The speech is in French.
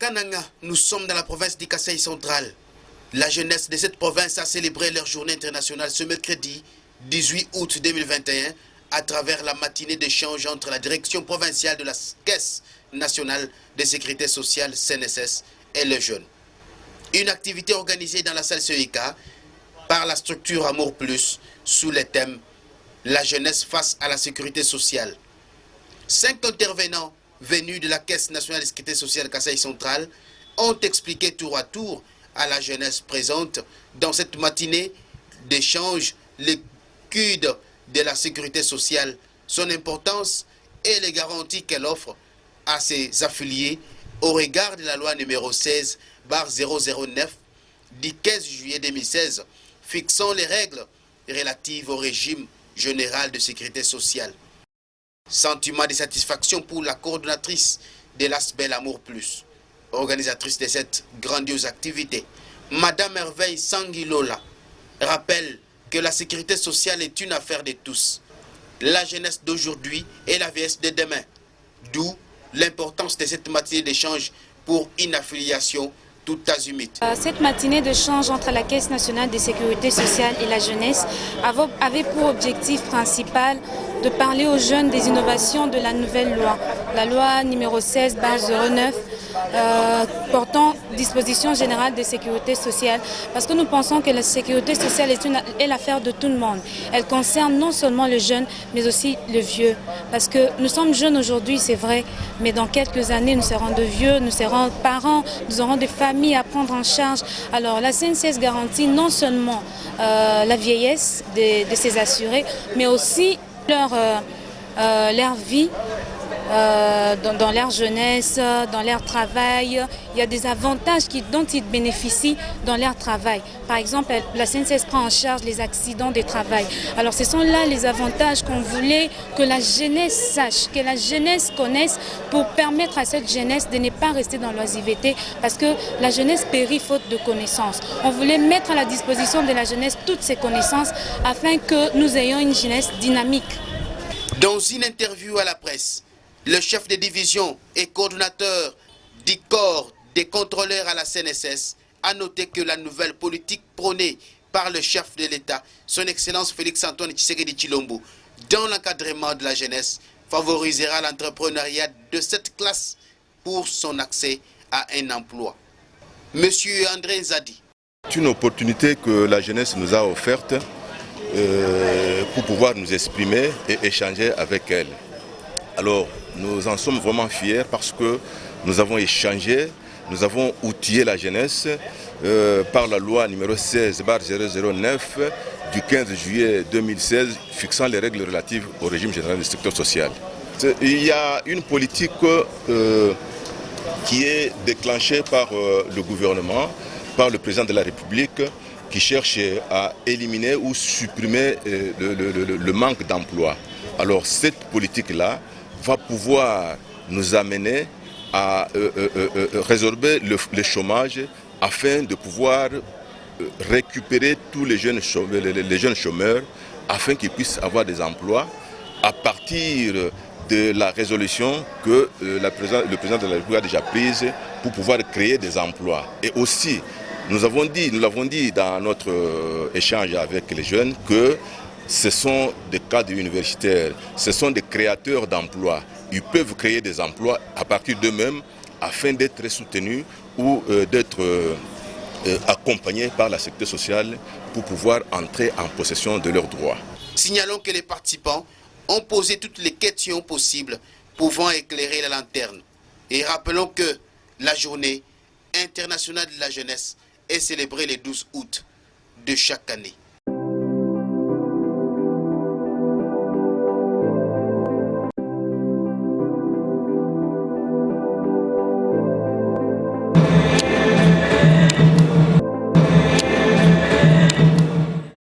Kananga, nous sommes dans la province du Kasaï central. La jeunesse de cette province a célébré leur journée internationale ce mercredi 18 août 2021 à travers la matinée d'échange entre la direction provinciale de la Caisse nationale de sécurité sociale CNSS et les jeunes. Une activité organisée dans la salle CEIK par la structure Amour Plus sous le thème La jeunesse face à la sécurité sociale. 5 intervenants venus de la Caisse nationale de sécurité sociale Kasaï central ont expliqué tour à tour à la jeunesse présente dans cette matinée d'échange le CUD de la sécurité sociale, son importance et les garanties qu'elle offre à ses affiliés au regard de la loi numéro 16/009 du 15 juillet 2016 fixant les règles relatives au régime général de sécurité sociale. Sentiment de satisfaction pour la coordonnatrice de l'ASBEL Amour Plus, organisatrice de cette grandiose activité. Madame Merveille Sanguilola rappelle que la sécurité sociale est une affaire de tous. La jeunesse d'aujourd'hui et la vieillesse de demain. D'où l'importance de cette matinée d'échange pour une affiliation tout azimut. Cette matinée d'échange entre la Caisse nationale de sécurité sociale et la jeunesse avait pour objectif principal de parler aux jeunes des innovations de la nouvelle loi, la loi numéro 16/09 portant disposition générale de sécurité sociale, parce que nous pensons que la sécurité sociale est l'affaire de tout le monde. Elle concerne non seulement les jeunes, mais aussi les vieux, parce que nous sommes jeunes aujourd'hui, c'est vrai, mais dans quelques années, nous serons de vieux, nous serons parents, nous aurons des familles à prendre en charge. Alors la CNSS garantit non seulement la vieillesse de ces assurés, mais aussi leur vie, dans leur jeunesse, dans leur travail. Il y a des avantages dont ils bénéficient dans leur travail. Par exemple, la CNSS prend en charge les accidents de travail. Alors ce sont là les avantages qu'on voulait que la jeunesse sache, que la jeunesse connaisse pour permettre à cette jeunesse de ne pas rester dans l'oisiveté parce que la jeunesse périt faute de connaissances. On voulait mettre à la disposition de la jeunesse toutes ces connaissances afin que nous ayons une jeunesse dynamique. Dans une interview à la presse, le chef de division et coordonnateur du corps des contrôleurs à la CNSS a noté que la nouvelle politique prônée par le chef de l'État, son Excellence Félix-Antoine Tshisekedi Tshilombo, dans l'encadrement de la jeunesse, favorisera l'entrepreneuriat de cette classe pour son accès à un emploi. Monsieur André Nzadi. C'est une opportunité que la jeunesse nous a offerte pour pouvoir nous exprimer et échanger avec elle. Alors, nous en sommes vraiment fiers parce que nous avons échangé, nous avons outillé la jeunesse par la loi numéro 16/009 du 15 juillet 2016 fixant les règles relatives au régime général du secteur social. Il y a une politique qui est déclenchée par le gouvernement, par le président de la République, qui cherche à éliminer ou supprimer le manque d'emploi. Alors cette politique-là va pouvoir nous amener à résorber le chômage afin de pouvoir récupérer tous les jeunes chômeurs afin qu'ils puissent avoir des emplois à partir de la résolution que le président de la République a déjà prise pour pouvoir créer des emplois. Et aussi, nous l'avons dit dans notre échange avec les jeunes que ce sont des cadres universitaires, ce sont des créateurs d'emplois. Ils peuvent créer des emplois à partir d'eux-mêmes afin d'être soutenus ou d'être accompagnés par la sécurité sociale pour pouvoir entrer en possession de leurs droits. Signalons que les participants ont posé toutes les questions possibles pouvant éclairer la lanterne. Et rappelons que la journée internationale de la jeunesse est célébrée le 12 août de chaque année.